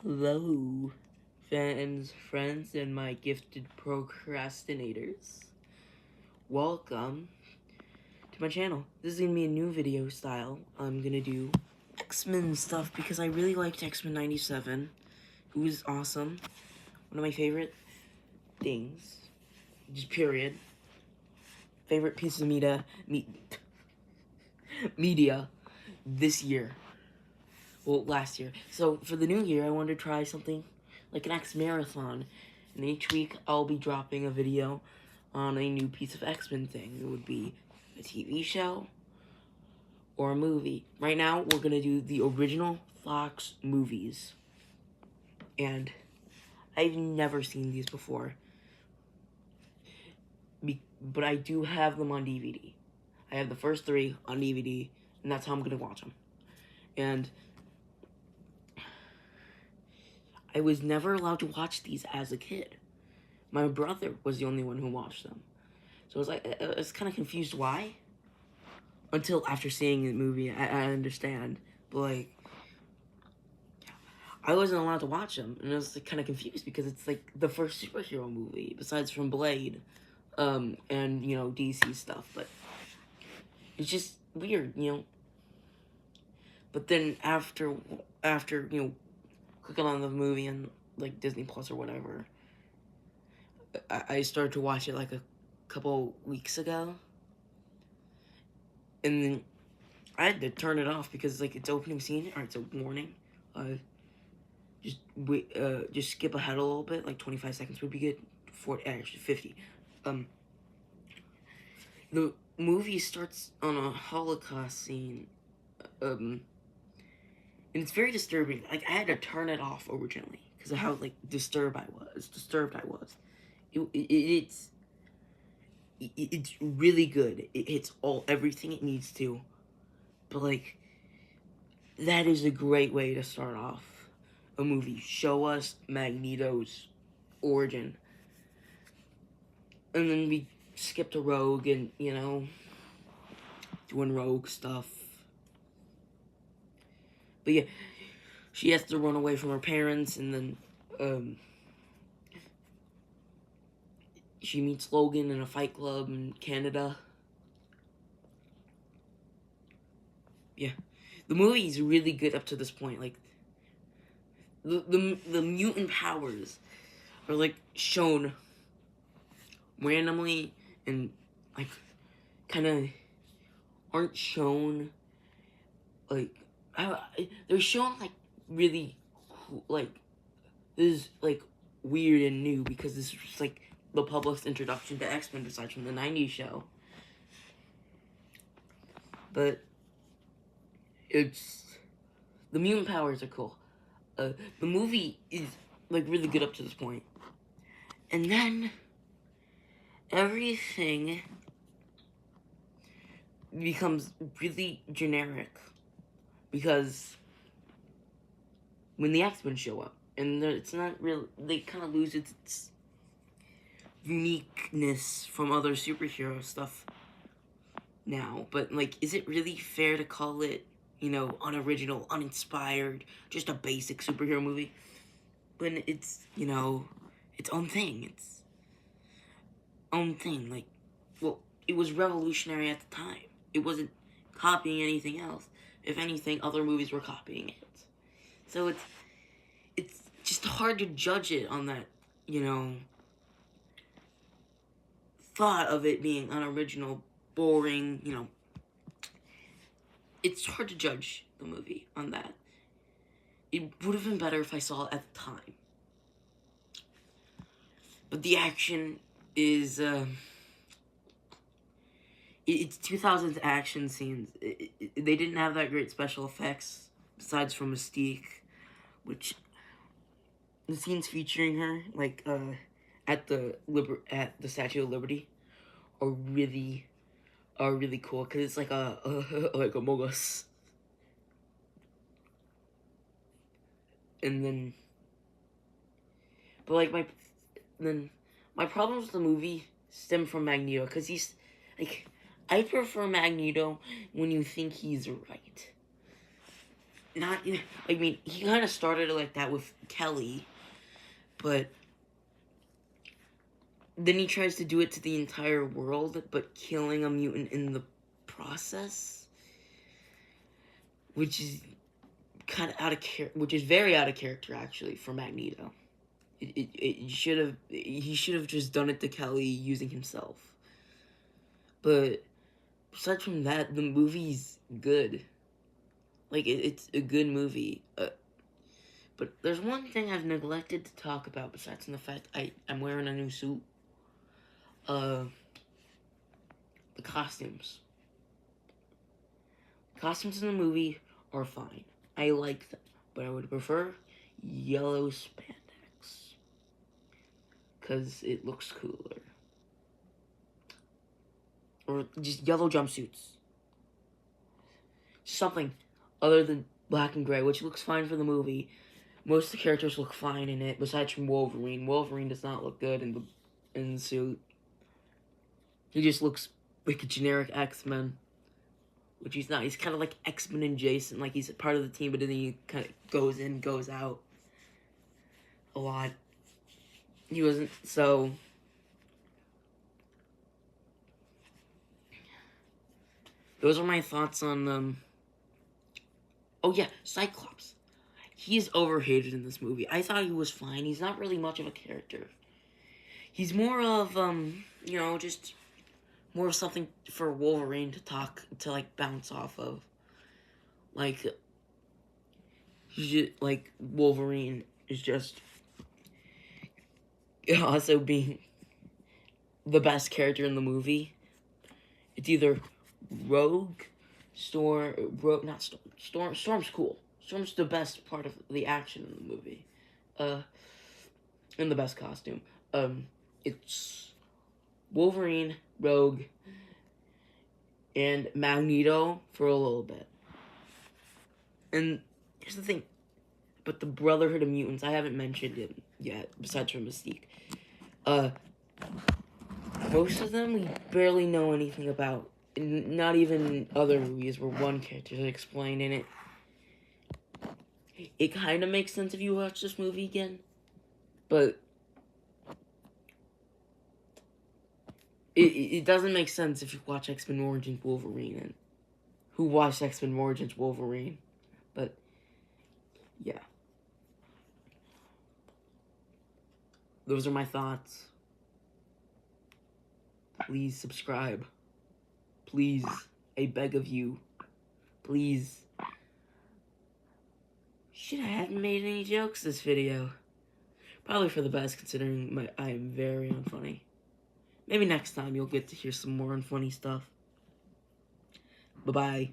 Hello, fans, friends, and my gifted procrastinators. Welcome to my channel. This is gonna be a new video style. I'm gonna do X-Men stuff because I really liked X-Men 97. It was awesome. One of my favorite things. Just period. Favorite piece of media this year. Well, last year. So for the new year, I wanted to try something like an X marathon, and each week I'll be dropping a video on a new piece of X-Men thing. It would be a TV show or a movie. Right now, we're gonna do the original Fox movies, and I've never seen these before, but I do have them on DVD. I have the first three on DVD, and that's how I'm gonna watch them. And I was never allowed to watch these as a kid. My brother was the only one who watched them. So I was kind of confused why. Until after seeing the movie, I understand. But, like, I wasn't allowed to watch them. And I was like, kind of confused because it's, like, the first superhero movie, besides from Blade, and, you know, DC stuff. But it's just weird, you know. But then after you know, clicking on the movie and, like, Disney Plus or whatever, I started to watch it, like, a couple weeks ago. And then I had to turn it off because, like, it's opening scene, or it's a warning. Just skip ahead a little bit, like 25 seconds would be good. 40, actually 50. The movie starts on a Holocaust scene, and it's very disturbing. Like, I had to turn it off originally because of how, like, disturbed I was. It's really good. It hits everything it needs to. But, like, that is a great way to start off a movie. Show us Magneto's origin. And then we skip to Rogue and, you know, doing Rogue stuff. But yeah, she has to run away from her parents, and then, she meets Logan in a fight club in Canada. Yeah. The movie's really good up to this point. Like, the mutant powers are, like, shown randomly and, like, kind of aren't shown, like, they're shown, like, really, like, this is, like, weird and new because this was, like, the public's introduction to X-Men besides from the 90s show. But the mutant powers are cool. The movie is, like, really good up to this point. And then everything becomes really generic because when the X-Men show up, and it's not real, they kind of lose its uniqueness from other superhero stuff now. But, like, is it really fair to call it, you know, unoriginal, uninspired, just a basic superhero movie? When it's, you know, its own thing. It's own thing. Like, well, it was revolutionary at the time. It wasn't copying anything else. If anything, other movies were copying it. So it's just hard to judge it on that, you know, thought of it being unoriginal, boring, you know. It's hard to judge the movie on that. It would have been better if I saw it at the time. But the action is, it's 2000s action scenes. They didn't have that great special effects, besides from Mystique, which, the scenes featuring her, like, at the Statue of Liberty, are really cool, because it's like like Among Us. And then, but, like, my problems with the movie stem from Magneto, because he's, like, I prefer Magneto when you think he's right. not. I mean, he kind of started it like that with Kelly, but then he tries to do it to the entire world, but killing a mutant in the process, which is kind of out of character, which is very out of character actually for Magneto. It should have he should have just done it to Kelly using himself. But aside from that, the movie's good. Like it's a good movie. But there's one thing I've neglected to talk about besides the fact I'm wearing a new suit. The costumes. Costumes in the movie are fine. I like them, but I would prefer yellow spandex because it looks cooler. Or just yellow jumpsuits. Something other than black and gray, which looks fine for the movie. Most of the characters look fine in it, besides from Wolverine. Wolverine does not look good in the suit. He just looks like a generic X-Men, which he's not. He's kind of like X-Men and Jason, like he's a part of the team, but then he kind of goes in, goes out a lot. He wasn't, so... Those are my thoughts on, Oh yeah, Cyclops. He's overhated in this movie. I thought he was fine. He's not really much of a character. He's more of, just more of something for Wolverine to like, bounce off of. Like, Wolverine is just also being the best character in the movie. It's either Rogue, Storm's cool. Storm's the best part of the action in the movie. And the best costume. It's Wolverine, Rogue, and Magneto for a little bit. And here's the thing. But the Brotherhood of Mutants, I haven't mentioned it yet, besides from Mystique. Most of them we barely know anything about. Not even other movies where one character is explained in it. It kind of makes sense if you watch this movie again, but it doesn't make sense if you watch X-Men Origins Wolverine and who watched X-Men Origins Wolverine. But yeah, those are my thoughts. Please subscribe. Please, I beg of you. Please. Shit, I haven't made any jokes this video. Probably for the best, considering I am very unfunny. Maybe next time you'll get to hear some more unfunny stuff. Bye-bye.